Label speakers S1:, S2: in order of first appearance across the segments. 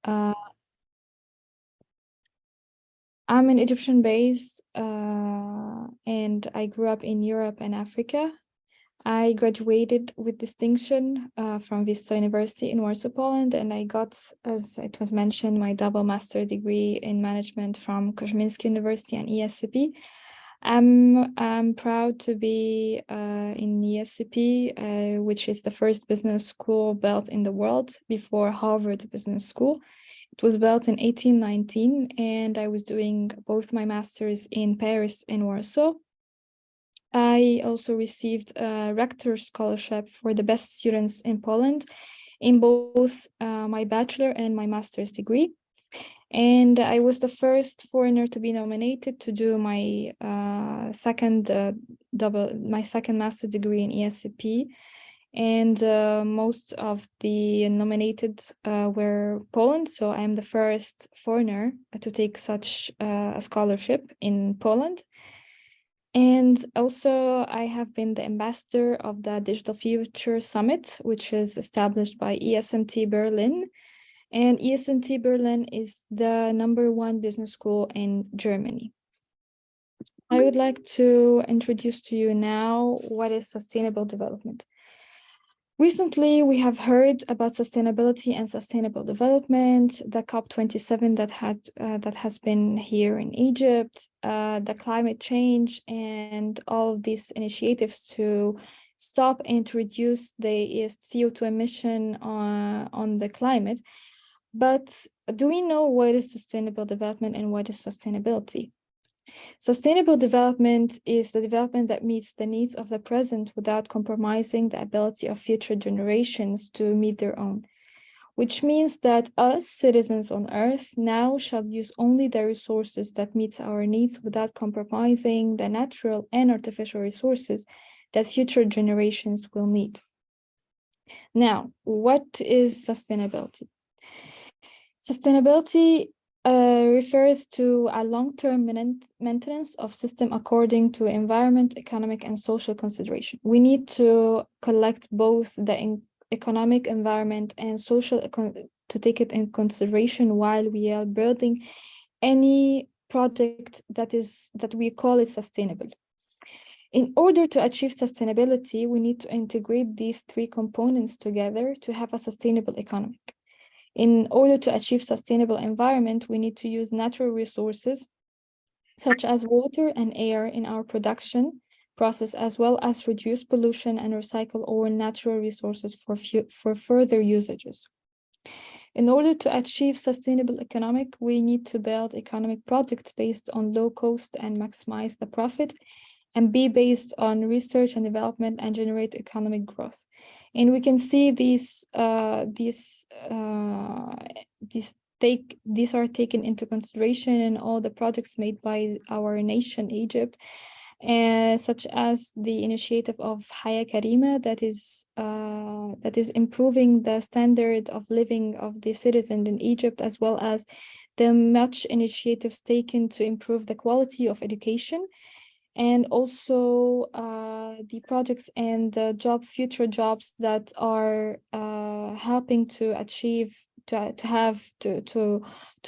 S1: I'm an Egyptian based and I grew up in Europe and Africa. I graduated with distinction from Vista University in Warsaw, Poland, and I got, as it was mentioned, my double master degree in management from Koźmiński University and ESCP. I'm proud to be in ESCP, which is the first business school built in the world before Harvard Business School. It was built in 1819, and I was doing both my masters in Paris and Warsaw. I also received a rector scholarship for the best students in Poland in both my bachelor and my master's degree. And I was the first foreigner to be nominated to do my second master's degree in ESCP. And most of the nominated were Poland. So I'm the first foreigner to take such a scholarship in Poland. And also I have been the ambassador of the Digital Future Summit, which is established by ESMT Berlin. And ESMT Berlin is the #1 business school in Germany. I would like to introduce to you now what is sustainable development. Recently, we have heard about sustainability and sustainable development, the COP27 that has been here in Egypt, the climate change, and all of these initiatives to stop and to reduce the CO2 emission on the climate. But do we know what is sustainable development and what is sustainability? Sustainable development is the development that meets the needs of the present without compromising the ability of future generations to meet their own, which means that us, citizens on Earth, now shall use only the resources that meet our needs without compromising the natural and artificial resources that future generations will need. Now, what is sustainability? Sustainability refers to a long-term maintenance of system according to environment, economic, and social consideration. We need to collect both the economic, environment, and social to take it in consideration while we are building any project that we call it sustainable. In order to achieve sustainability, we need to integrate these three components together to have a sustainable economy. In order to achieve sustainable environment, we need to use natural resources such as water and air in our production process, as well as reduce pollution and recycle all natural resources for further usages. In order to achieve sustainable economic, we need to build economic projects based on low cost and maximize the profit, and be based on research and development and generate economic growth. And we can see these are taken into consideration in all the projects made by our nation, Egypt, such as the initiative of Haya Karima that is improving the standard of living of the citizen in Egypt, as well as the much initiatives taken to improve the quality of education, and also the projects and the future jobs that are helping to achieve to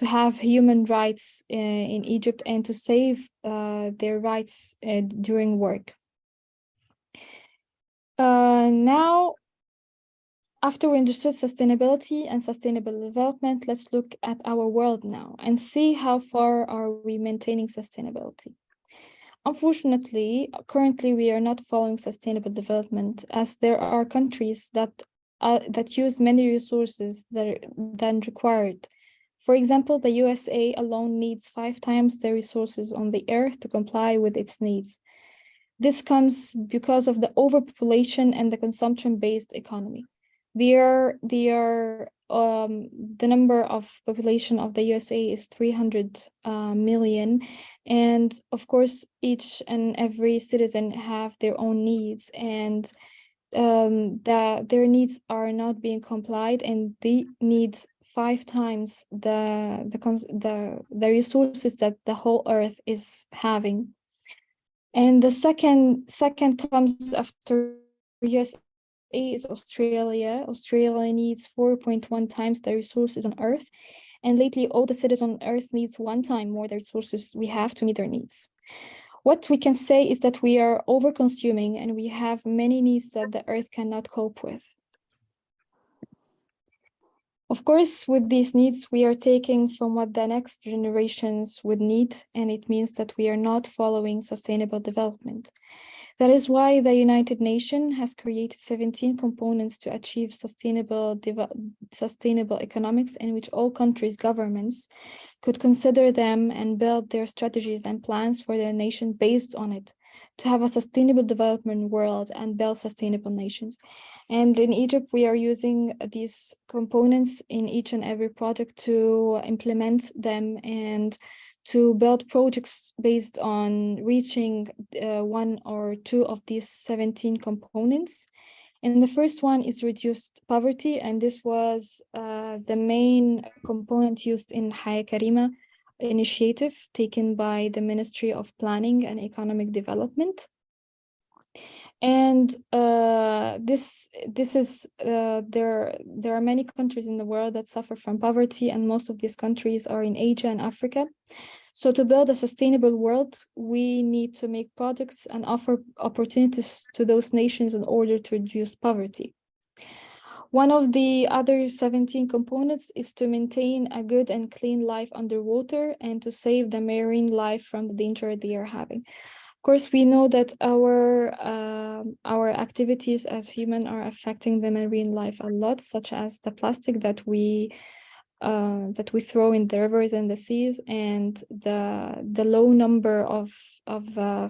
S1: have human rights in Egypt and to save their rights during work. Now, after we understood sustainability and sustainable development, let's look at our world now and see how far are we maintaining sustainability. Unfortunately, currently we are not following sustainable development, as there are countries that use many resources than required. For example, the USA alone needs 5 times the resources on the earth to comply with its needs. This comes because of the overpopulation and the consumption-based economy. The number of population of the USA is 300 million, and of course each and every citizen have their own needs, and their needs are not being complied, and they need 5 times the resources that the whole earth is having. And the second comes after USA is Australia. Australia needs 4.1 times the resources on Earth, And lately, all the cities on Earth needs 1 time more the resources we have to meet their needs. What we can say is that we are over-consuming and we have many needs that the Earth cannot cope with. Of course, with these needs, we are taking from what the next generations would need, and it means that we are not following sustainable development. That is why the United Nations has created 17 components to achieve sustainable economics, in which all countries' governments could consider them and build their strategies and plans for their nation based on it, to have a sustainable development world and build sustainable nations. And in Egypt, we are using these components in each and every project to implement them and to build projects based on reaching 1 or 2 of these 17 components. And the first one is reduced poverty, and this was the main component used in Haya Karima initiative taken by the Ministry of Planning and Economic Development. And this is there are many countries in the world that suffer from poverty, and most of these countries are in Asia and Africa. So to build a sustainable world, we need to make projects and offer opportunities to those nations in order to reduce poverty. One of the other 17 components is to maintain a good and clean life underwater and to save the marine life from the danger they are having. Of course, we know that our activities as humans are affecting the marine life a lot, such as the plastic that we throw in the rivers and the seas, and the low number of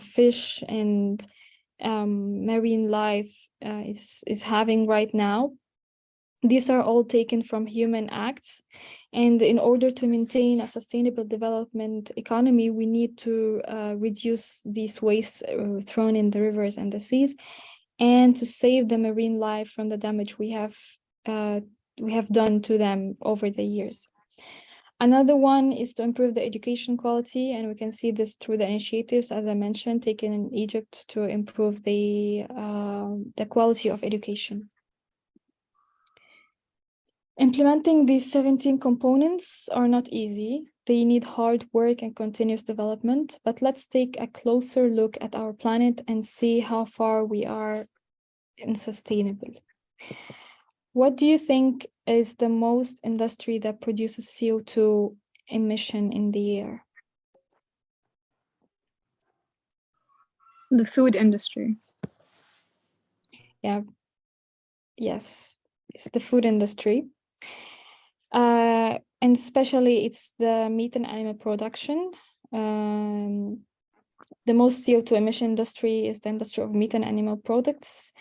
S1: fish and marine life is having right now. These are all taken from human acts, and in order to maintain a sustainable development economy, we need to reduce these wastes thrown in the rivers and the seas, and to save the marine life from the damage we have done to them over the years. Another one is to improve the education quality, and we can see this through the initiatives, as I mentioned, taken in Egypt to improve the quality of education. Implementing these 17 components are not easy. They need hard work and continuous development, but let's take a closer look at our planet and see how far we are in sustainable. What do you think is the most industry that produces CO2 emission in the air?
S2: The food industry.
S1: Yeah. Yes, it's the food industry. And especially it's the meat and animal production. The most CO2 emission industry is the industry of meat and animal products.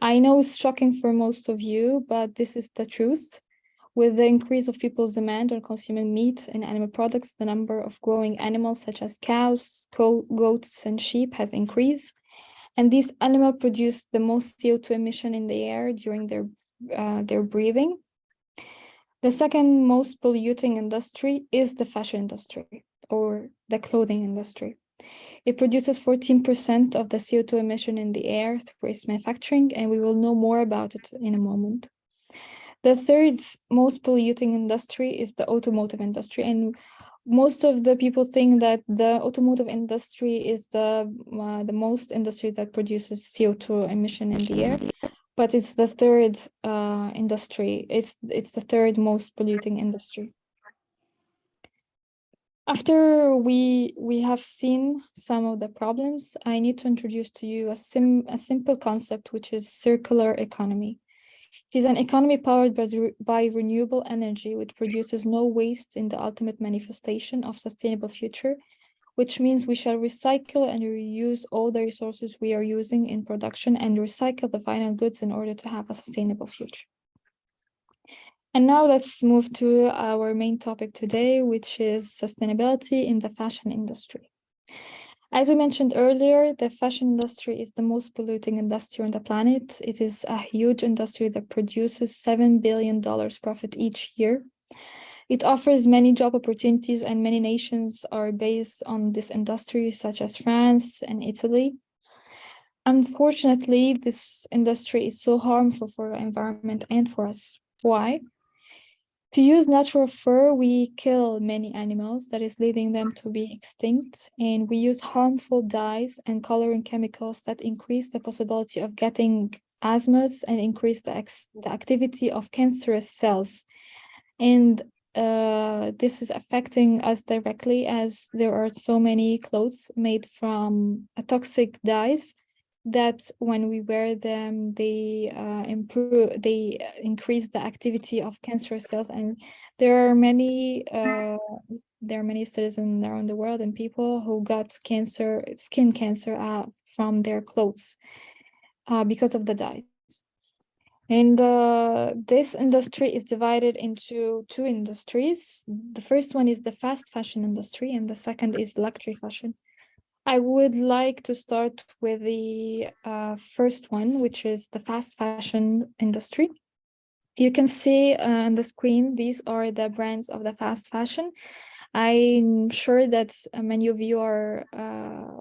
S1: I know it's shocking for most of you, but this is the truth. With the increase of people's demand on consuming meat and animal products, the number of growing animals such as cows, goats, and sheep has increased. And these animals produce the most CO2 emission in the air during their breathing. The second most polluting industry is the fashion industry or the clothing industry. It produces 14% of the CO2 emission in the air through its manufacturing, and we will know more about it in a moment. The third most polluting industry is the automotive industry, and most of the people think that the automotive industry is the most industry that produces CO2 emission in the air, but it's the third industry. It's the third most polluting industry. After we have seen some of the problems, I need to introduce to you a simple concept, which is circular economy. It is an economy powered by renewable energy, which produces no waste in the ultimate manifestation of sustainable future, which means we shall recycle and reuse all the resources we are using in production and recycle the final goods in order to have a sustainable future. And now let's move to our main topic today, which is sustainability in the fashion industry. As we mentioned earlier, the fashion industry is the most polluting industry on the planet. It is a huge industry that produces $7 billion profit each year. It offers many job opportunities, and many nations are based on this industry, such as France and Italy. Unfortunately, this industry is so harmful for the environment and for us. Why? To use natural fur, we kill many animals, that is leading them to be extinct, and we use harmful dyes and coloring chemicals that increase the possibility of getting asthmas and increase the activity of cancerous cells. And this is affecting us directly, as there are so many clothes made from toxic dyes that when we wear them, they increase the activity of cancerous cells. And there are many citizens around the world and people who got skin cancer from their clothes because of the dyes. And this industry is divided into two industries. The first one is the fast fashion industry, and the second is luxury fashion. I would like to start with the first one, which is the fast fashion industry. You can see on the screen, these are the brands of the fast fashion. I'm sure that many of you are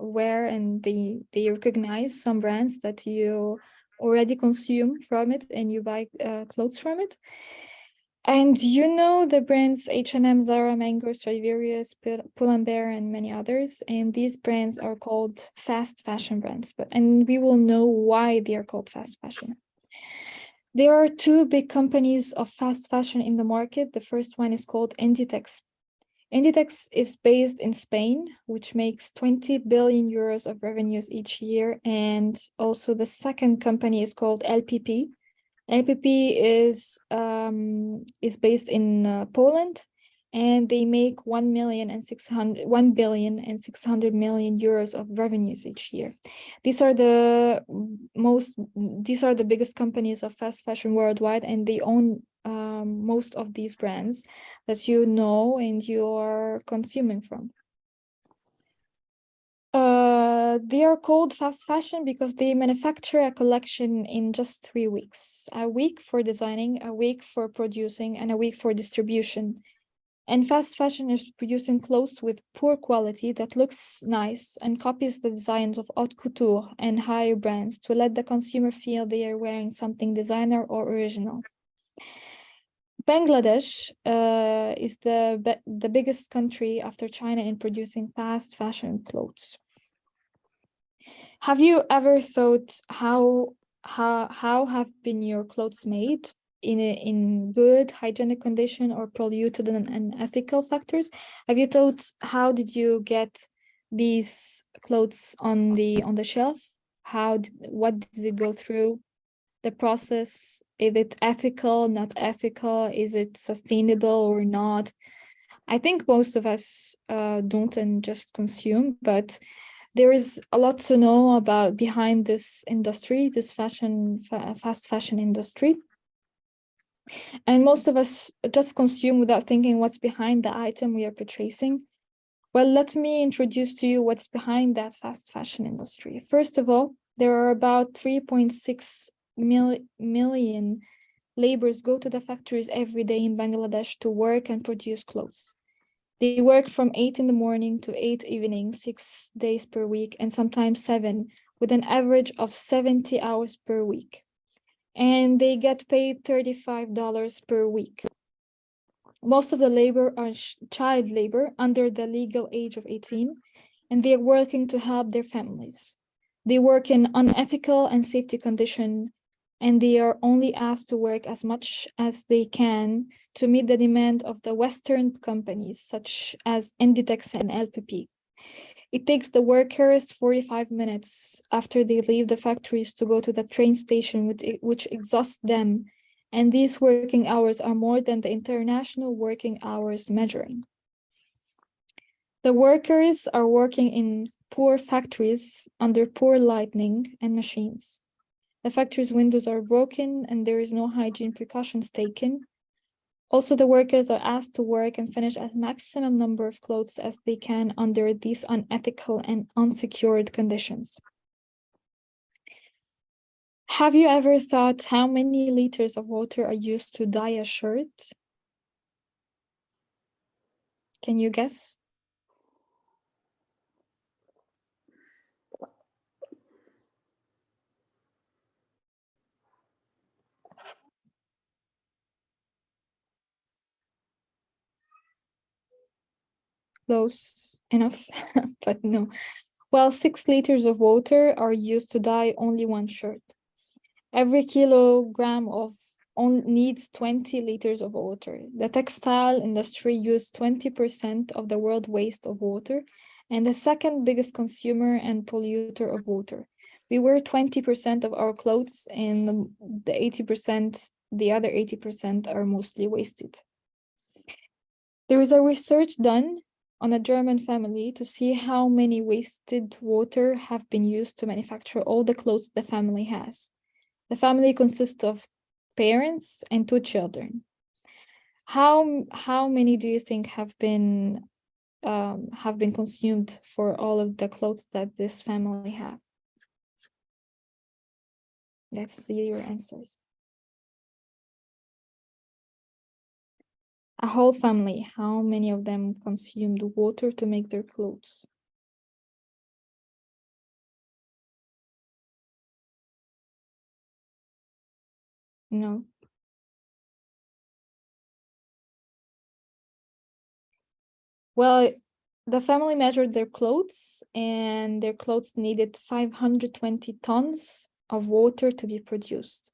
S1: aware and they recognize some brands that you already consume from it and you buy clothes from it. And you know the brands H&M, Zara, Mango, Stradivarius, Pull&Bear, and many others. And these brands are called fast fashion brands. And we will know why they are called fast fashion. There are two big companies of fast fashion in the market. The first one is called Inditex. Inditex is based in Spain, which makes 20 billion euros of revenues each year. And also the second company is called LPP. LPP is based in Poland, and they make 1,600,000,000 euros of revenues each year. These are the biggest companies of fast fashion worldwide, and they own most of these brands that you know and you are consuming from. They are called fast fashion because they manufacture a collection in just 3 weeks. A week for designing, a week for producing, and a week for distribution. And fast fashion is producing clothes with poor quality that looks nice and copies the designs of haute couture and higher brands to let the consumer feel they are wearing something designer or original. Bangladesh is the biggest country after China in producing fast fashion clothes. Have you ever thought how have been your clothes made in good hygienic condition or polluted and unethical factors? Have you thought how did you get these clothes on the shelf? What did it go through? The process, is it ethical, not ethical? Is it sustainable or not? I think most of us don't and just consume, but there is a lot to know about behind this industry, this fast fashion industry. And most of us just consume without thinking what's behind the item we are purchasing. Well, let me introduce to you what's behind that fast fashion industry. First of all, there are about 3.6 million laborers go to the factories every day in Bangladesh to work and produce clothes. They work from 8 in the morning to 8 evening, 6 days per week, and sometimes 7, with an average of 70 hours per week. And they get paid $35 per week. Most of the labor are child labor under the legal age of 18, and they are working to help their families. They work in unethical and safety conditions, and they are only asked to work as much as they can to meet the demand of the Western companies, such as Inditex and LPP. It takes the workers 45 minutes after they leave the factories to go to the train station, which exhausts them, and these working hours are more than the international working hours measuring. The workers are working in poor factories under poor lighting and machines. The factory's windows are broken and there is no hygiene precautions taken. Also, the workers are asked to work and finish as maximum number of clothes as they can under these unethical and unsecured conditions. Have you ever thought how many liters of water are used to dye a shirt? Can you guess? Close enough, but no. Well, 6 liters of water are used to dye only one shirt. Every kilogram of needs 20 liters of water. The textile industry uses 20% of the world waste of water and the second biggest consumer and polluter of water. We wear 20% of our clothes and the other 80% are mostly wasted. There is a research done on a German family to see how many wasted water have been used to manufacture all the clothes the family has. The family consists of parents and 2 children. How many do you think have been consumed for all of the clothes that this family have? Let's see your answers. A whole family, how many of them consumed water to make their clothes? No. Well, the family measured their clothes and their clothes needed 520 tons of water to be produced.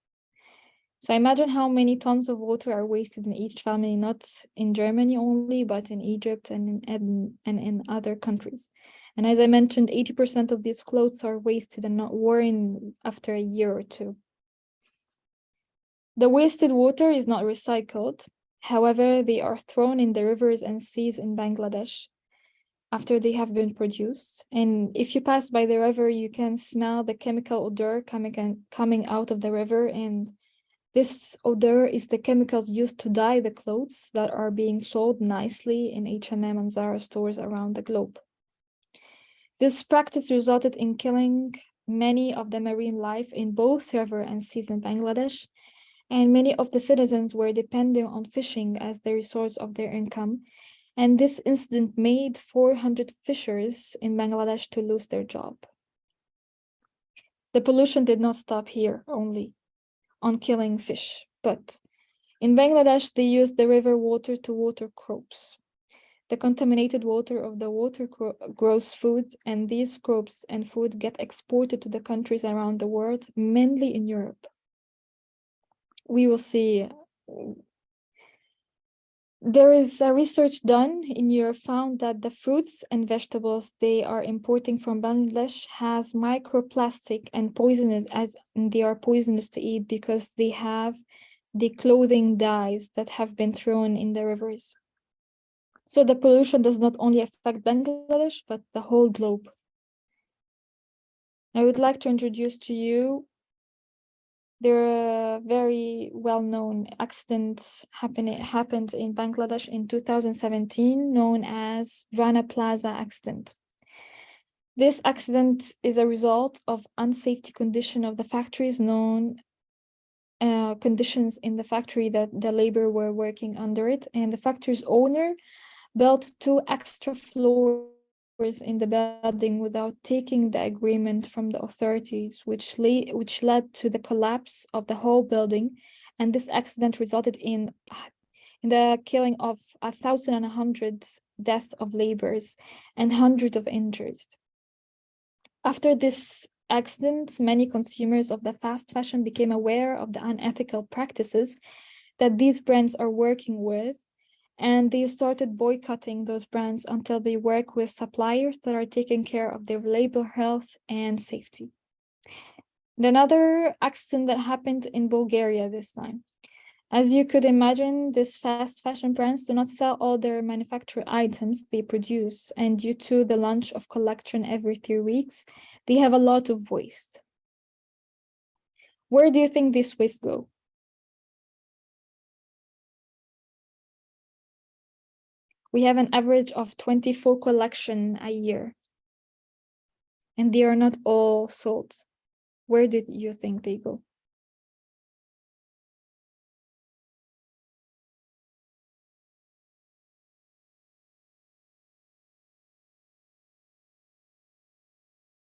S1: So imagine how many tons of water are wasted in each family, not in Germany only, but in Egypt and in other countries. And as I mentioned, 80% of these clothes are wasted and not worn after a year or two. The wasted water is not recycled. However, they are thrown in the rivers and seas in Bangladesh after they have been produced. And if you pass by the river, you can smell the chemical odor coming out of the river. And this odor is the chemicals used to dye the clothes that are being sold nicely in H&M and Zara stores around the globe. This practice resulted in killing many of the marine life in both river and seas in Bangladesh, and many of the citizens were depending on fishing as the resource of their income. And this incident made 400 fishers in Bangladesh to lose their job. The pollution did not stop here only on killing fish, but in Bangladesh, they used the river water to water crops. The contaminated water of the water grows food, and these crops and food get exported to the countries around the world, mainly in Europe. We will see. There is a research done in Europe found that the fruits and vegetables they are importing from Bangladesh has microplastic and poisonous as they are poisonous to eat because they have the clothing dyes that have been thrown in the rivers. So the pollution does not only affect Bangladesh, but the whole globe. I would like to introduce to you a very well-known accident happened in Bangladesh in 2017, known as Rana Plaza accident. This accident is a result of unsafety condition of the factories conditions in the factory that the labor were working under it, and the factory's owner built 2 extra floors in the building without taking the agreement from the authorities, which led to the collapse of the whole building. And this accident resulted in the killing of 1,100 deaths of laborers and hundreds of injuries. After this accident, many consumers of the fast fashion became aware of the unethical practices that these brands are working with, and they started boycotting those brands until they work with suppliers that are taking care of their labor health and safety. And another accident that happened in Bulgaria this time. As you could imagine, these fast fashion brands do not sell all their manufactured items they produce, and due to the launch of collection every 3 weeks, they have a lot of waste. Where do you think this waste go? We have an average of 24 collection a year, and they are not all sold. Where did you think they go?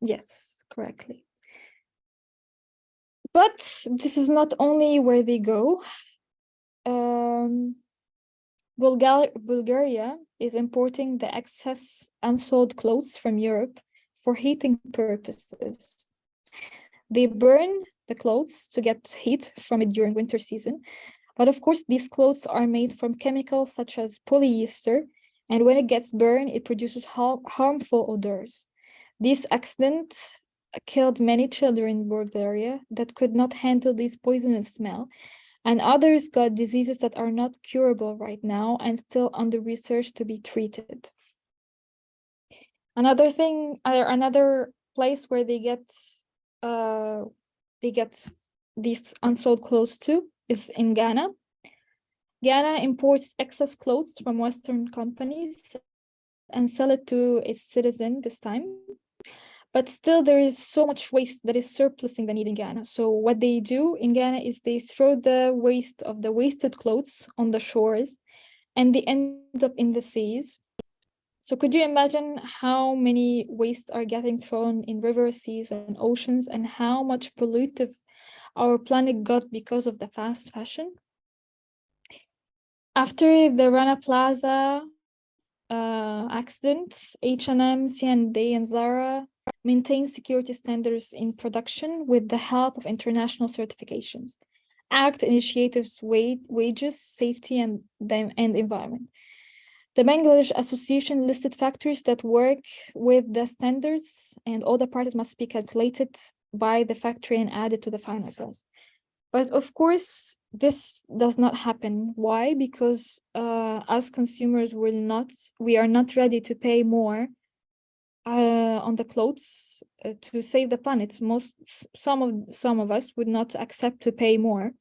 S1: Yes, correctly. But this is not only where they go. Bulgaria is importing the excess unsold clothes from Europe for heating purposes. They burn the clothes to get heat from it during winter season. But of course, these clothes are made from chemicals such as polyester, and when it gets burned, it produces harmful odors. This accident killed many children in Bulgaria that could not handle this poisonous smell, and others got diseases that are not curable right now and still under research to be treated. Another place where they get these unsold clothes too is in Ghana. Ghana imports excess clothes from Western companies and sell it to its citizens this time. But still, there is so much waste that is surplusing the need in Ghana. So what they do in Ghana is they throw the waste of the wasted clothes on the shores, and they end up in the seas. So could you imagine how many wastes are getting thrown in rivers, seas, and oceans, and how much pollutive our planet got because of the fast fashion? After the Rana Plaza accident, H&M, C&A, and Zara maintain security standards in production with the help of international certifications. ACT initiatives wages, safety, and environment. The Bangladesh Association listed factors that work with the standards, and all the parties must be calculated by the factory and added to the final price. But of course, this does not happen. Why? Because as consumers we are not ready to pay more on the clothes to save the planet. Some of us would not accept to pay more.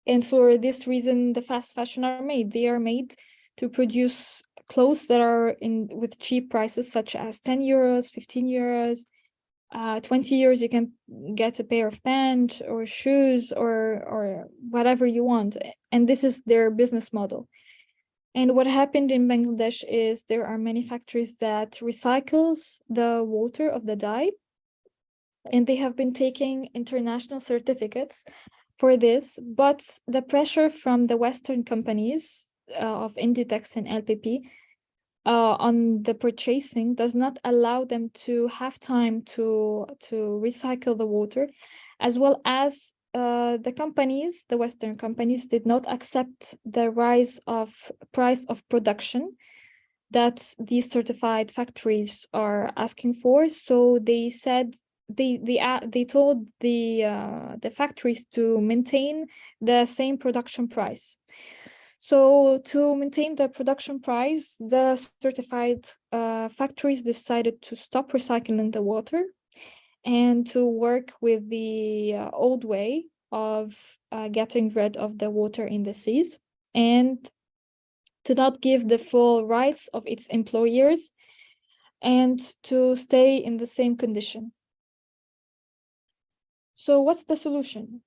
S1: And for this reason, the fast fashion are made. They are made to produce clothes that are with cheap prices, such as 10 euros, 15 euros, 20 years you can get a pair of pants or shoes or whatever you want, and this is their business model. And what happened in Bangladesh is there are many factories that recycles the water of the dye, and they have been taking international certificates for this, but the pressure from the Western companies of Inditex and LPP on the purchasing does not allow them to have time to recycle the water, as well as the Western companies did not accept the rise of price of production that these certified factories are asking for. So they said they told the factories to maintain the same production price. So to maintain the production price, the certified factories decided to stop recycling the water and to work with the old way of getting rid of the water in the seas, and to not give the full rights of its employers and to stay in the same condition. So what's the solution?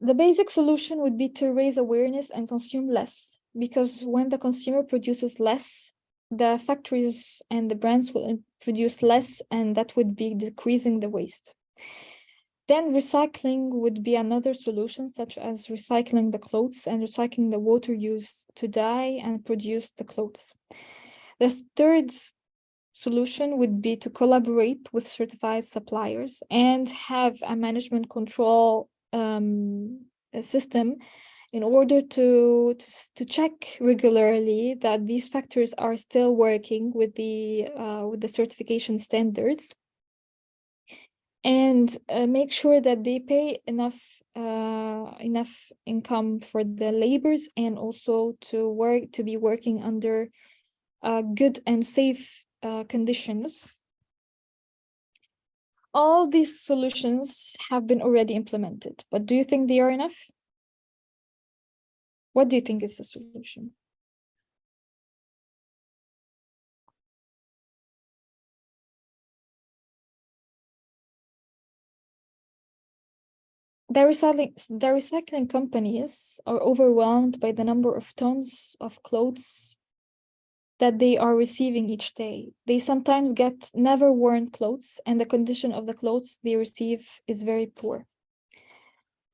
S1: The basic solution would be to raise awareness and consume less, because when the consumer produces less, the factories and the brands will produce less, and that would be decreasing the waste. Then recycling would be another solution, such as recycling the clothes and recycling the water used to dye and produce the clothes. The third solution would be to collaborate with certified suppliers and have a management control a system in order to check regularly that these factories are still working with the certification standards, and make sure that they pay enough income for the laborers, and also to be working under good and safe conditions. All these solutions have been already implemented, but do you think they are enough? What do you think is the solution? The recycling companies are overwhelmed by the number of tons of clothes that they are receiving each day. They sometimes get never worn clothes, and the condition of the clothes they receive is very poor.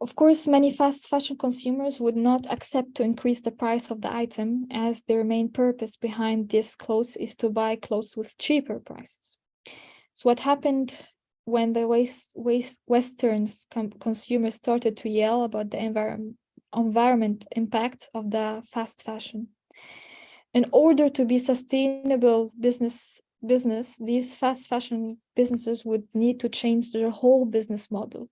S1: Of course, many fast fashion consumers would not accept to increase the price of the item, as their main purpose behind these clothes is to buy clothes with cheaper prices. So what happened when the Western consumers started to yell about the environment impact of the fast fashion? In order to be sustainable business, these fast fashion businesses would need to change their whole business model.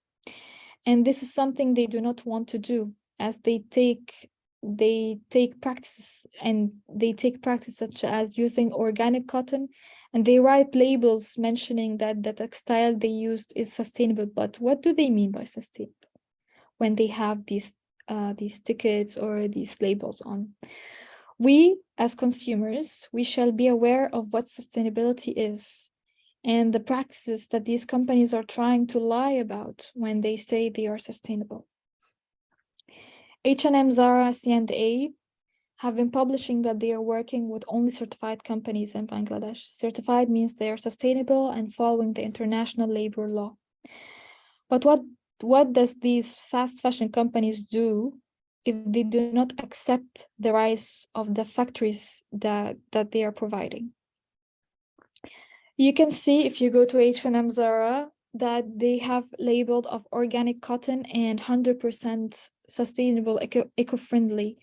S1: And this is something they do not want to do, as they take practices such as using organic cotton, and they write labels mentioning that the textile they used is sustainable. But what do they mean by sustainable when they have these tickets or these labels on? We, as consumers, we shall be aware of what sustainability is and the practices that these companies are trying to lie about when they say they are sustainable. H&M, Zara, C&A have been publishing that they are working with only certified companies in Bangladesh. Certified means they are sustainable and following the international labor law. But what does these fast fashion companies do if they do not accept the rise of the factories that they are providing? You can see if you go to H&M, Zara, that they have labeled of organic cotton and 100% sustainable, eco-friendly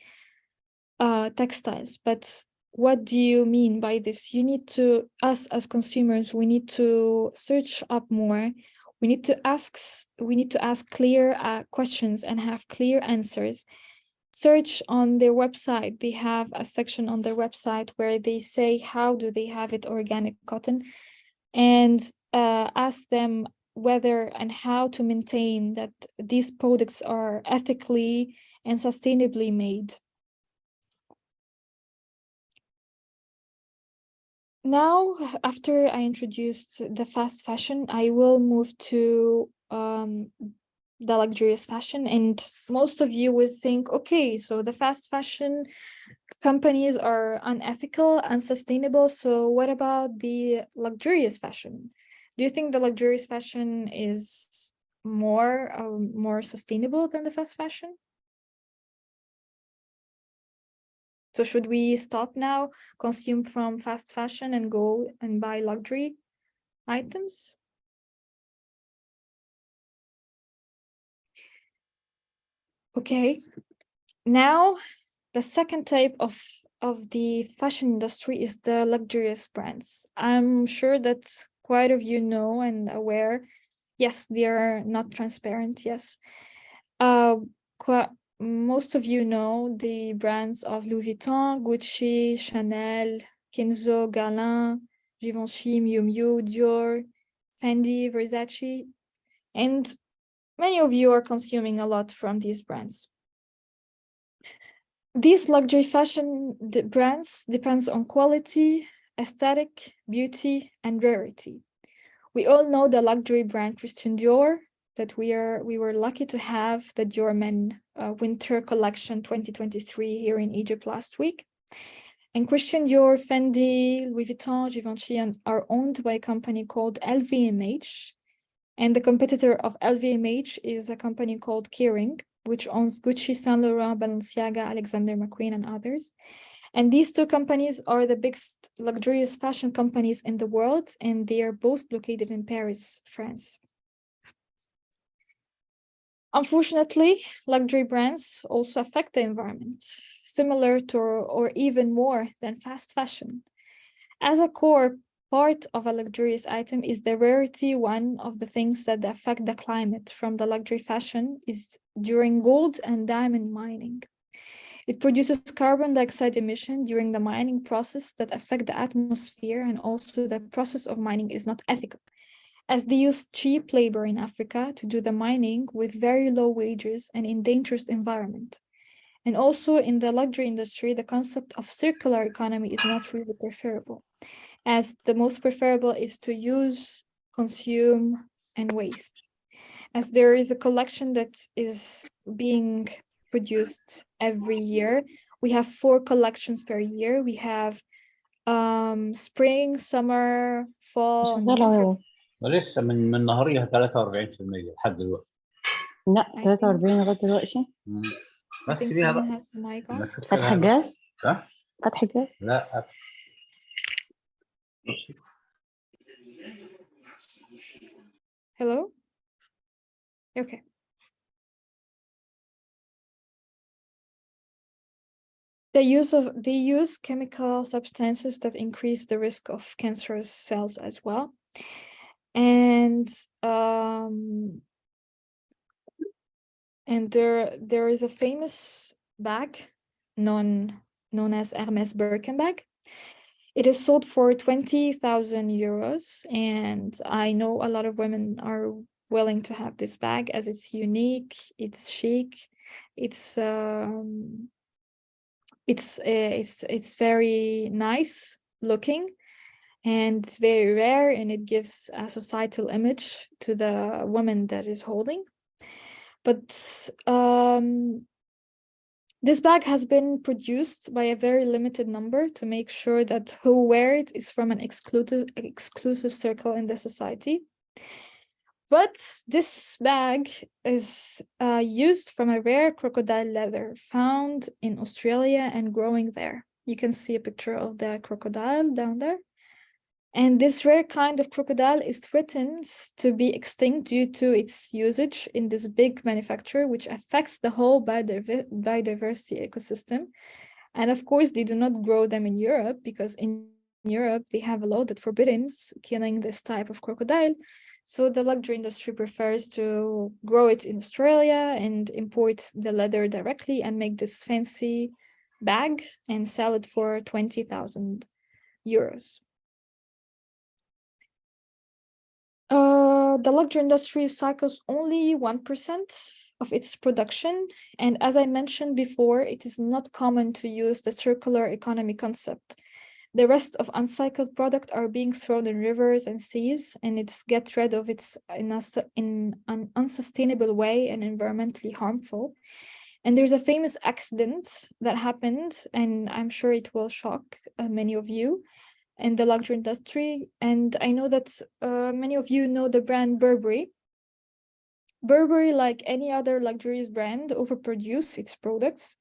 S1: textiles. But what do you mean by this? You need to, us as consumers, we need to search up more. We need to ask clear questions and have clear answers. Search on their website. They have a section on their website where they say how do they have it organic cotton, and ask them whether and how to maintain that these products are ethically and sustainably made. Now, after I introduced the fast fashion, I will move to the luxurious fashion. And most of you would think, okay, so the fast fashion companies are unethical, unsustainable. So what about the luxurious fashion? Do you think the luxurious fashion is more sustainable than the fast fashion? So should we stop now, consume from fast fashion and go and buy luxury items? Okay, now the second type of the fashion industry is the luxurious brands. I'm sure that quite of you know and aware. Yes, they are not transparent. Yes. Most of you know the brands of Louis Vuitton, Gucci, Chanel, Kenzo, Guerlain, Givenchy, Miu Miu, Dior, Fendi, Versace, and many of you are consuming a lot from these brands. These luxury fashion brands depends on quality, aesthetic, beauty, and rarity. We all know the luxury brand Christian Dior, that we were lucky to have the Dior Men Winter Collection 2023 here in Egypt last week. And Christian Dior, Fendi, Louis Vuitton, Givenchy are owned by a company called LVMH. And the competitor of LVMH is a company called Kering, which owns Gucci, Saint Laurent, Balenciaga, Alexander McQueen, and others. And these two companies are the biggest luxurious fashion companies in the world, and they are both located in Paris, France. Unfortunately, luxury brands also affect the environment, similar to or even more than fast fashion. As a core part of a luxurious item is the rarity. One of the things that affect the climate from the luxury fashion is during gold and diamond mining. It produces carbon dioxide emission during the mining process that affect the atmosphere, and also the process of mining is not ethical, as they use cheap labor in Africa to do the mining with very low wages and in dangerous environment. And also in the luxury industry, the concept of circular economy is not really preferable, as the most preferable is to use, consume, and waste. As there is a collection that is being produced every year. We have 4 collections per year. We have spring, summer, fall, and winter.
S3: ولسه من نهاريها 43% لحد دلوقتي. لا
S1: I think
S3: 43 لغاية دلوقتي.
S1: I think someone has the mic on.
S3: فتح الجهاز؟
S4: ها؟
S3: فتح الجهاز؟
S4: لا.
S1: Hello? Okay. They use chemical substances that increase the risk of cancerous cells as well. And there is a famous bag known as Hermes Birkin bag. It is sold for 20,000 euros, and I know a lot of women are willing to have this bag as it's unique, it's chic, it's very nice looking, and it's very rare, and it gives a societal image to the woman that is holding. But this bag has been produced by a very limited number to make sure that who wear it is from an exclusive circle in the society. But this bag is used from a rare crocodile leather found in Australia and growing there. You can see a picture of the crocodile down there. And this rare kind of crocodile is threatened to be extinct due to its usage in this big manufacture, which affects the whole biodiversity ecosystem. And of course, they do not grow them in Europe, because in Europe, they have a law that forbids killing this type of crocodile. So the luxury industry prefers to grow it in Australia and import the leather directly and make this fancy bag and sell it for 20,000 euros. The luxury industry cycles only 1% of its production. And as I mentioned before, it is not common to use the circular economy concept. The rest of uncycled product are being thrown in rivers and seas, and it's get rid of it in an unsustainable way and environmentally harmful. And there's a famous accident that happened, and I'm sure it will shock many of you in the luxury industry. And I know that many of you know the brand Burberry. Burberry, like any other luxurious brand, overproduce its products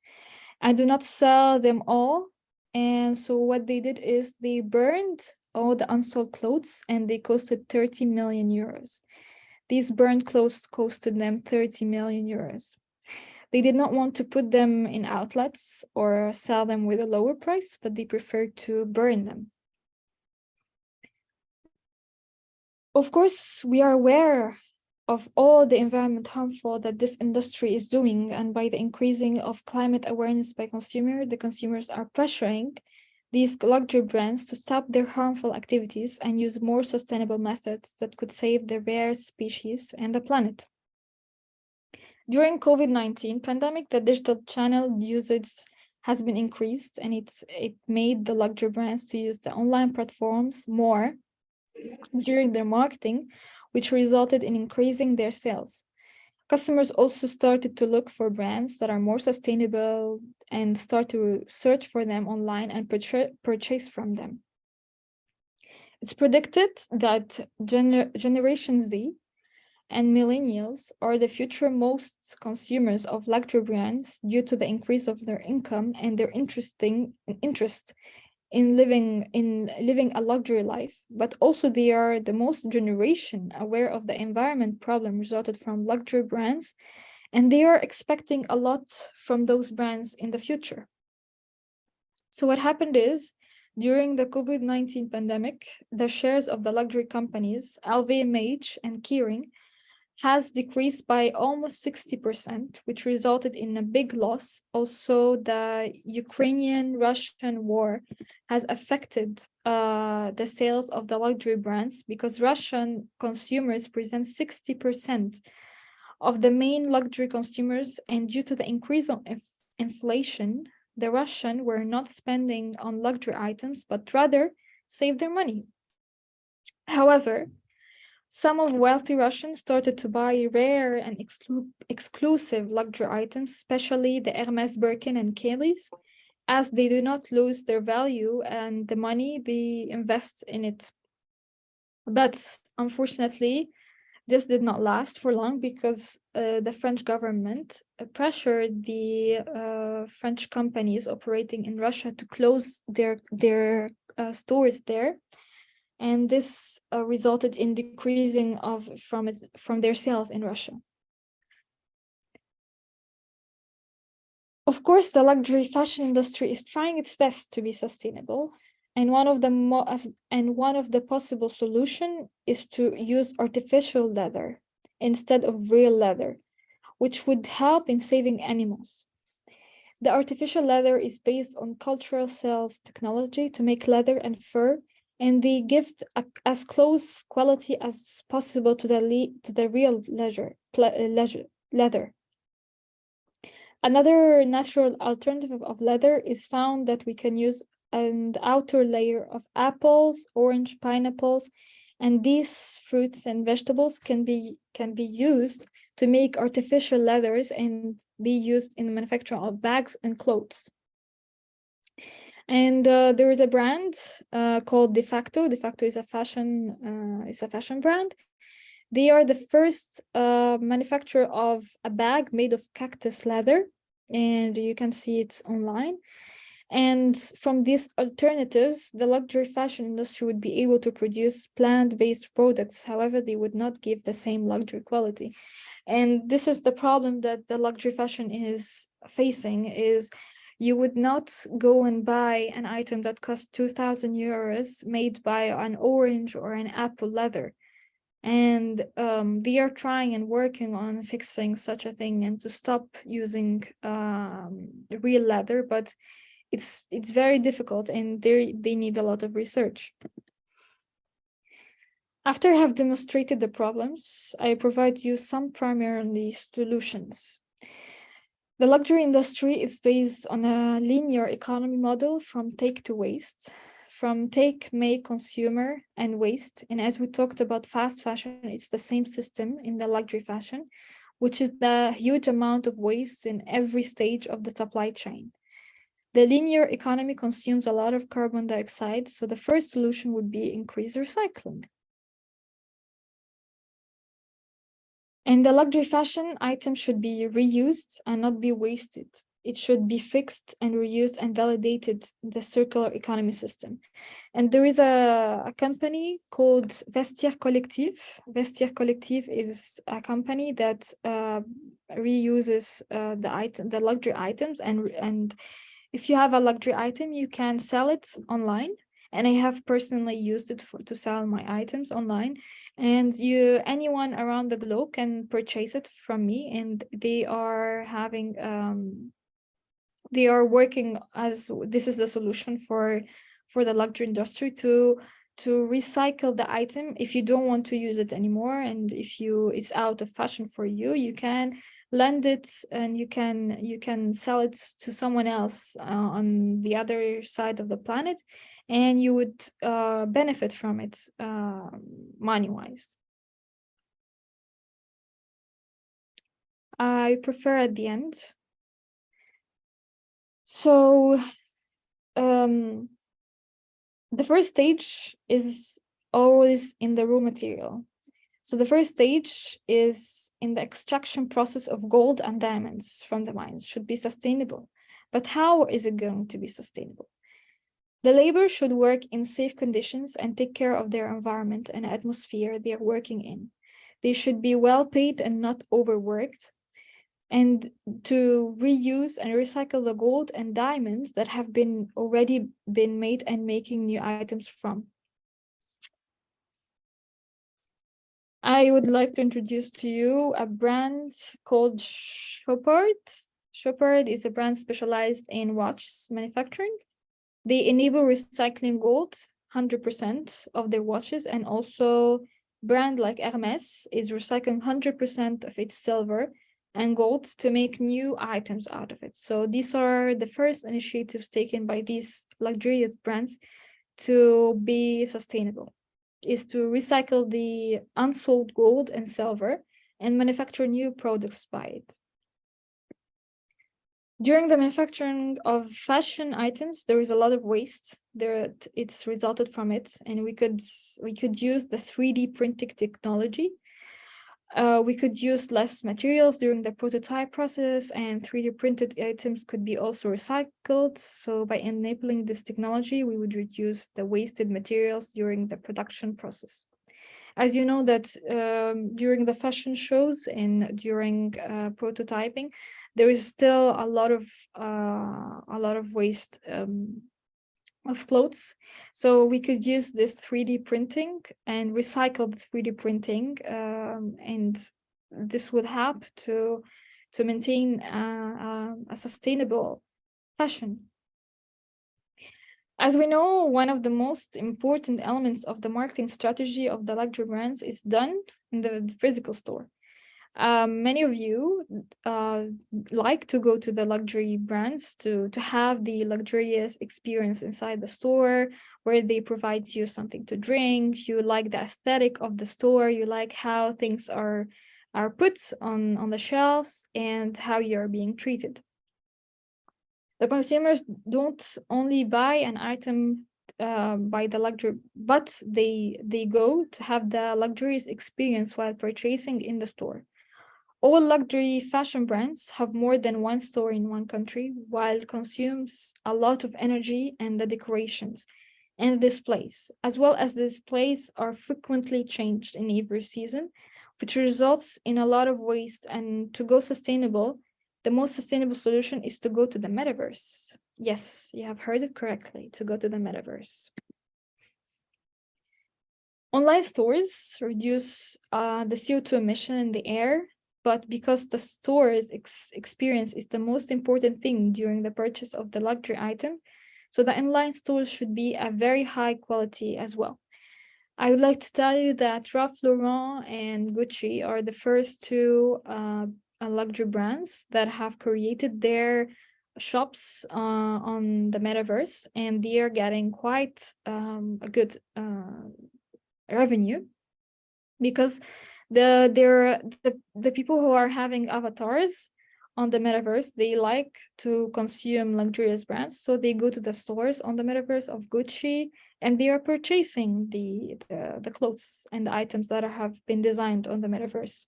S1: and do not sell them all. And so what they did is they burned all the unsold clothes, and they costed 30 million euros. These burned clothes costed them 30 million euros. They did not want to put them in outlets or sell them with a lower price, but they preferred to burn them. Of course, we are aware of all the environment harmful that this industry is doing, and by the increasing of climate awareness by the consumers are pressuring these luxury brands to stop their harmful activities and use more sustainable methods that could save the rare species and the planet. During COVID-19 pandemic, the digital channel usage has been increased, and it made the luxury brands to use the online platforms more during their marketing, which resulted in increasing their sales. Customers also started to look for brands that are more sustainable and start to search for them online and purchase from them. It's predicted that Generation Z and millennials are the future most consumers of luxury brands due to the increase of their income and their interest in living a luxury life, but also they are the most generation aware of the environment problem resulted from luxury brands, and they are expecting a lot from those brands in the future. So what happened is, during the COVID-19 pandemic, the shares of the luxury companies LVMH and Kering has decreased by almost 60%, which resulted in a big loss. Also, the Ukrainian-Russian war has affected the sales of the luxury brands, because Russian consumers present 60% of the main luxury consumers, and due to the increase of inflation, the Russian were not spending on luxury items, but rather save their money. However, some of wealthy Russians started to buy rare and exclusive luxury items, especially the Hermes Birkin and Kellys, as they do not lose their value and the money they invest in it. But unfortunately, This did not last for long because the French government pressured the French companies operating in Russia to close their stores there, and this resulted in decreasing from their sales in Russia. Of course, the luxury fashion industry is trying its best to be sustainable, and one of the possible solution is to use artificial leather instead of real leather, which would help in saving animals. The artificial leather is based on cultural cells technology to make leather and fur, and they give as close quality as possible to the real leather. Another natural alternative of leather is found that we can use an outer layer of apples, orange, pineapples, and these fruits and vegetables can be used to make artificial leathers and be used in the manufacture of bags and clothes. And there is a brand called De Facto. De Facto is a fashion brand. They are the first manufacturer of a bag made of cactus leather, and you can see it online. And from these alternatives, the luxury fashion industry would be able to produce plant-based products. However, they would not give the same luxury quality. And this is the problem that the luxury fashion is facing, is you would not go and buy an item that costs 2,000 euros made by an orange or an apple leather. And they are trying and working on fixing such a thing and to stop using real leather, but it's very difficult, and they need a lot of research. After I have demonstrated the problems, I provide you some primary solutions. The luxury industry is based on a linear economy model from take to waste, from take, make, consumer, and waste. And as we talked about fast fashion, it's the same system in the luxury fashion, which is the huge amount of waste in every stage of the supply chain. The linear economy consumes a lot of carbon dioxide, so the first solution would be increase recycling. And the luxury fashion items should be reused and not be wasted. It should be fixed and reused and validated in the circular economy system. And there is a company called Vestiaire Collective. Vestiaire Collective is a company that reuses the luxury items, and if you have a luxury item, you can sell it online. And I have personally used it to sell my items online. And anyone around the globe can purchase it from me. And they are having, they are working as this is the solution for the luxury industry to recycle the item. If you don't want to use it anymore, and if it's out of fashion for you, you can lend it and you can sell it to someone else on the other side of the planet, and you would benefit from it money-wise. I prefer at the end. So the first stage is always in the raw material. So the first stage is in the extraction process of gold and diamonds from the mines should be sustainable. But how is it going to be sustainable? The labor should work in safe conditions and take care of their environment and atmosphere they are working in. They should be well paid and not overworked, and to reuse and recycle the gold and diamonds that have already been made and making new items from. I would like to introduce to you a brand called Chopard. Chopard is a brand specialized in watch manufacturing. They enable recycling gold, 100% of their watches, and also brand like Hermes is recycling 100% of its silver and gold to make new items out of it. So these are the first initiatives taken by these luxurious brands to be sustainable, is to recycle the unsold gold and silver and manufacture new products by it. During the manufacturing of fashion items, there is a lot of waste. It's resulted from it, and we could use the 3D printing technology We could use less materials during the prototype process, and 3D printed items could be also recycled. So by enabling this technology, we would reduce the wasted materials during the production process. As you know that during the fashion shows and during prototyping, there is still a lot of waste of clothes. So we could use this 3D printing and recycle the 3D printing, and this would help to maintain a sustainable fashion. As we know, one of the most important elements of the marketing strategy of the luxury brands is done in the physical store. Many of you like to go to the luxury brands to have the luxurious experience inside the store, where they provide you something to drink. You like the aesthetic of the store. You like how things are put on the shelves and how you're being treated. The consumers don't only buy an item by the luxury, but they go to have the luxurious experience while purchasing in the store. All luxury fashion brands have more than one store in one country, while consumes a lot of energy and the decorations and displays, as well as the displays are frequently changed in every season, which results in a lot of waste. And to go sustainable, the most sustainable solution is to go to the metaverse. Yes, you have heard it correctly, to go to the metaverse. Online stores reduce the CO2 emission in the air, but because the store's experience is the most important thing during the purchase of the luxury item, so the online stores should be a very high quality as well. I would like to tell you that Ralph Lauren and Gucci are the first two luxury brands that have created their shops on the metaverse, and they are getting quite a good revenue, because the people who are having avatars on the metaverse, they like to consume luxurious brands, so they go to the stores on the metaverse of Gucci and they are purchasing the clothes and the items that have been designed on the metaverse.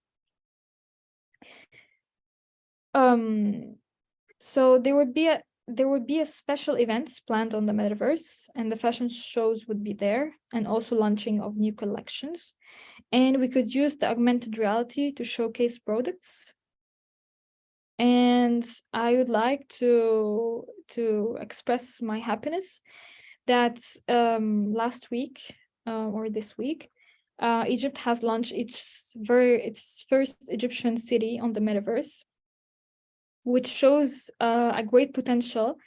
S1: So there would be a special events planned on the metaverse, and the fashion shows would be there, and also launching of new collections. And we could use the augmented reality to showcase products. And I would like to express my happiness that last week or this week, Egypt has launched its first Egyptian city on the metaverse, which shows a great potential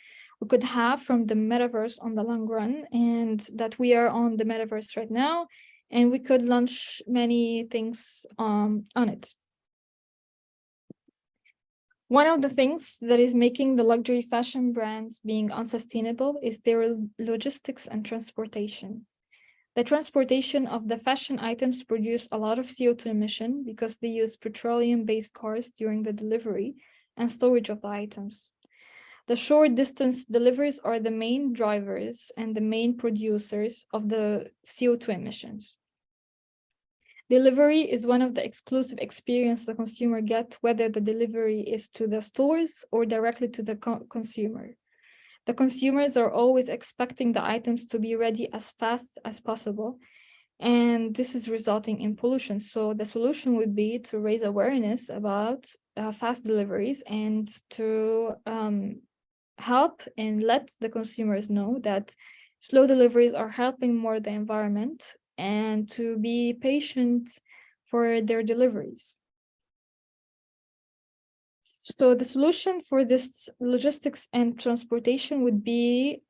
S1: we could have from the metaverse on the long run, and that we are on the metaverse right now, and we could launch many things on it. One of the things that is making the luxury fashion brands being unsustainable is their logistics and transportation. The transportation of the fashion items produce a lot of CO2 emission because they use petroleum-based cars during the delivery and storage of the items. The short distance deliveries are the main drivers and the main producers of the CO2 emissions. Delivery is one of the exclusive experience the consumer gets, whether the delivery is to the stores or directly to the consumer. The consumers are always expecting the items to be ready as fast as possible, and this is resulting in pollution. So the solution would be to raise awareness about fast deliveries and to help and let the consumers know that slow deliveries are helping more the environment, and to be patient for their deliveries. So the solution for this logistics and transportation would be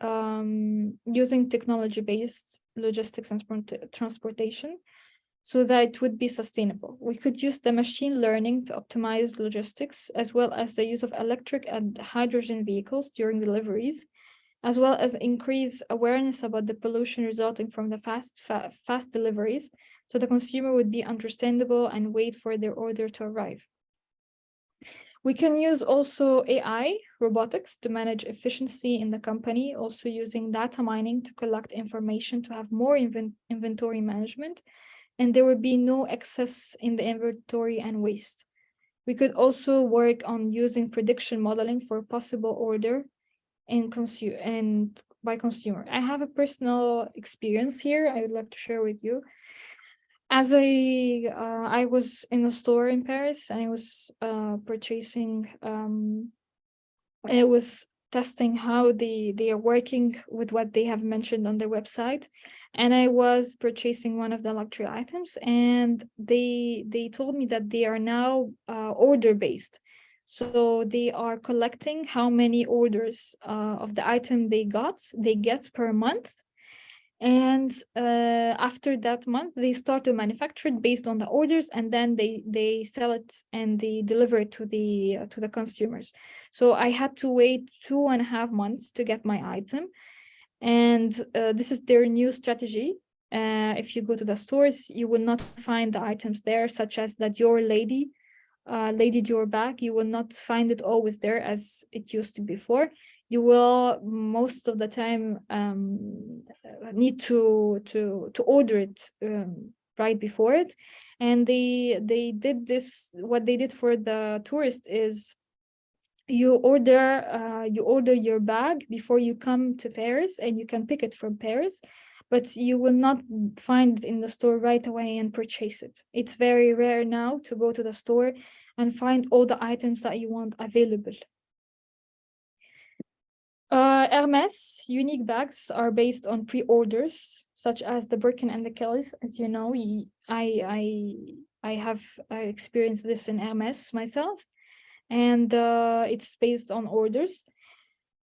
S1: using technology-based logistics and transportation so that it would be sustainable. We could use the machine learning to optimize logistics, as well as the use of electric and hydrogen vehicles during deliveries, as well as increase awareness about the pollution resulting from the fast deliveries, so the consumer would be understandable and wait for their order to arrive. We can use also AI, robotics, to manage efficiency in the company, also using data mining to collect information to have more inventory management, and there would be no excess in the inventory and waste. We could also work on using prediction modeling for possible order and by consumer. I have a personal experience here I would like to share with you. As I was in a store in Paris, and I was purchasing I was testing how they are working with what they have mentioned on their website, and I was purchasing one of the luxury items, and they told me that they are now order based. So they are collecting how many orders of the item they get per month, and after that month they start to manufacture it based on the orders, and then they sell it and they deliver it to the consumers. So I had to wait 2.5 months to get my item, and this is their new strategy. If you go to the stores, you will not find the items there, such as that your lady Dior bag. You will not find it always there as it used to before. You will most of the time need to order it right before it. And they did this. What they did for the tourist is you order your bag before you come to Paris, and you can pick it from Paris, but you will not find it in the store right away and purchase it. It's very rare now to go to the store and find all the items that you want available. Hermes unique bags are based on pre-orders, such as the Birkin and the Kellys. As you know, I have experienced this in Hermes myself, and it's based on orders.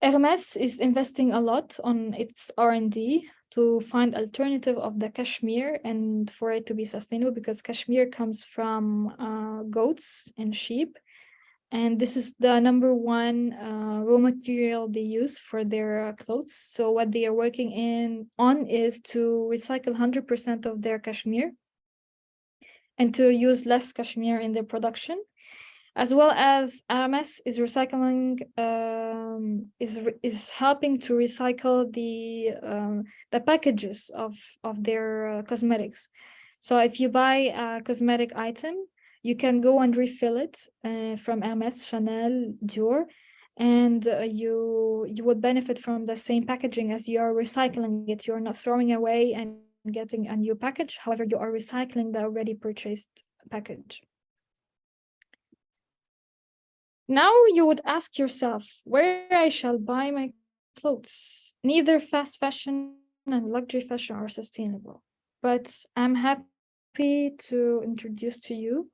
S1: Hermes is investing a lot on its R&D to find alternative of the cashmere and for it to be sustainable, because cashmere comes from goats and sheep, and this is the number one raw material they use for their clothes. So what they are working on is to recycle 100% of their cashmere and to use less cashmere in their production, as well as Hermes is recycling is helping to recycle the packages of their cosmetics. So if you buy a cosmetic item, you can go and refill it from Hermes, Chanel, Dior, and you would benefit from the same packaging as you are recycling it. You're not throwing away and getting a new package. However, you are recycling the already purchased package. Now you would ask yourself where I shall buy my clothes. Neither fast fashion and luxury fashion are sustainable, but I'm happy to introduce to you.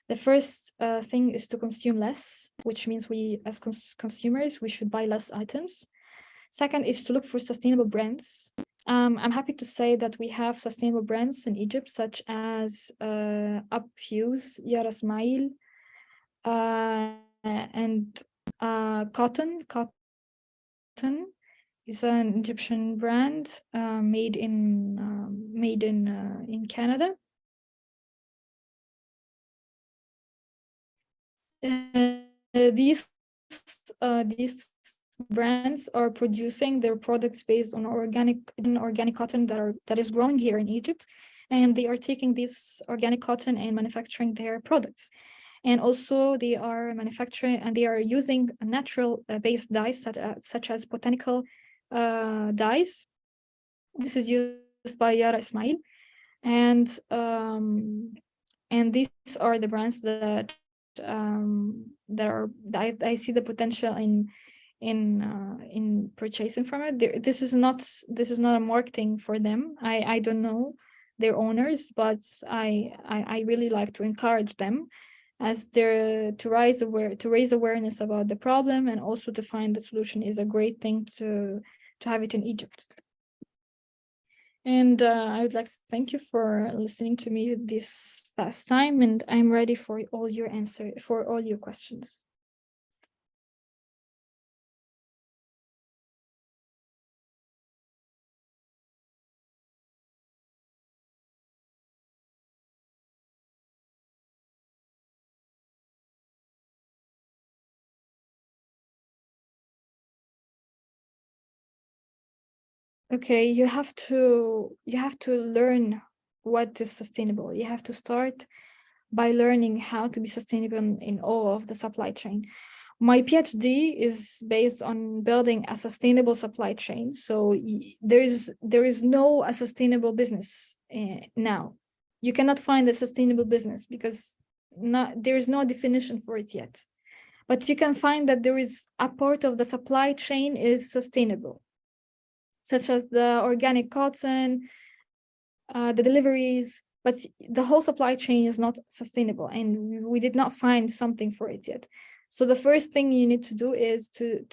S1: The first thing is to consume less, which means we as consumers, we should buy less items. Second is to look for sustainable brands. I'm happy to say that we have sustainable brands in Egypt, such as Upfuse, Yara Ismail, and Cotton. Cotton is an Egyptian brand made in Canada. These brands are producing their products based on organic cotton that is growing here in Egypt, and they are taking this organic cotton and manufacturing their products. And also they are manufacturing and they are using natural based dyes such as botanical dyes. This is used by Yara Ismail, and these are the brands that I see the potential in purchasing from it. This is not a marketing for them. I don't know their owners, but I really like to encourage them as they're to raise awareness about the problem, and also to find the solution is a great thing to have it in Egypt. And I would like to thank you for listening to me this past time, and I'm ready for all your questions. Okay, you have to learn what is sustainable. You have to start by learning how to be sustainable in all of the supply chain. My PhD is based on building a sustainable supply chain. So there is no a sustainable business now. You cannot find a sustainable business because there is no definition for it yet. But you can find that there is a part of the supply chain is sustainable, such as the organic cotton, the deliveries, but the whole supply chain is not sustainable, and we did not find something for it yet. So the first thing you need to do is to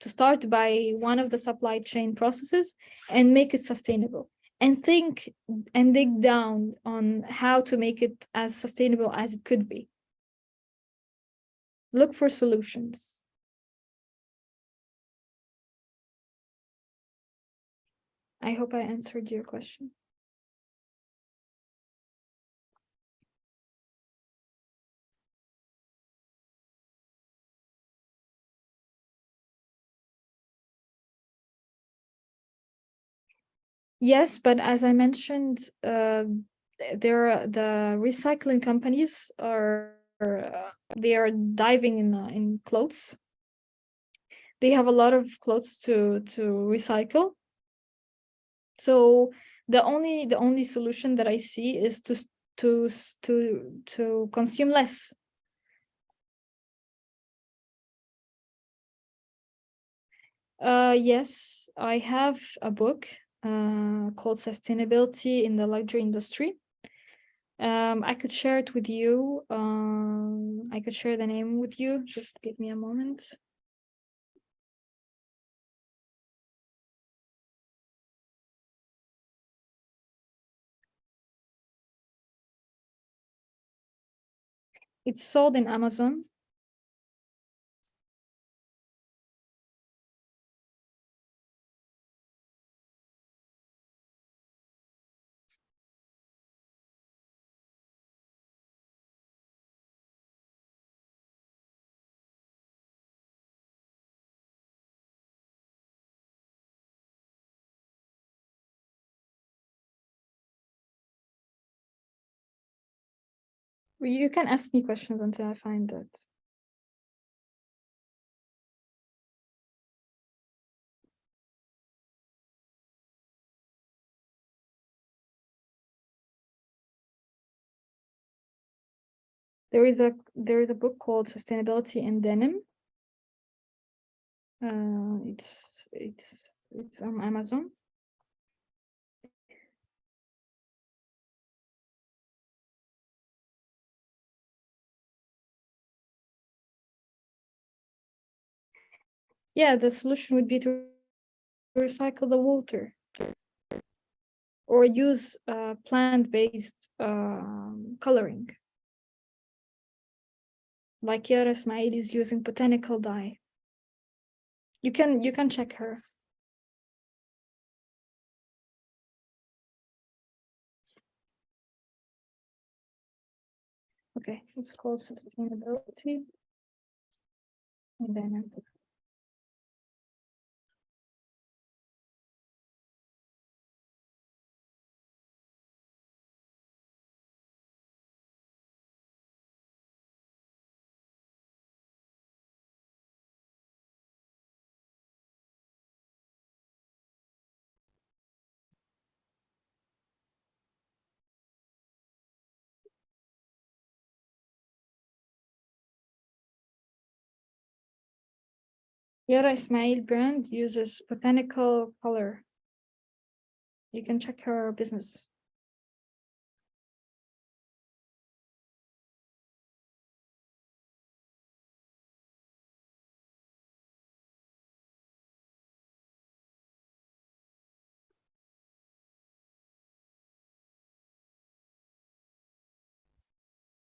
S1: start by one of the supply chain processes and make it sustainable, and think and dig down on how to make it as sustainable as it could be. Look for solutions. I hope I answered your question. Yes, but as I mentioned, the recycling companies they are diving in clothes. They have a lot of clothes to recycle. So the only solution that I see is to consume less. Yes, I have a book called Sustainability in the Luxury Industry. I could share it with you. I could share the name with you. Just give me a moment. It's sold in Amazon. You can ask me questions until I find it. There is a book called Sustainability in Denim. It's on Amazon. Yeah, the solution would be to recycle the water or use plant-based coloring. Like Yara Ismail is using botanical dye. You can check her. Okay, it's called Sustainability and then Yara Ismail brand uses botanical color. You can check her business.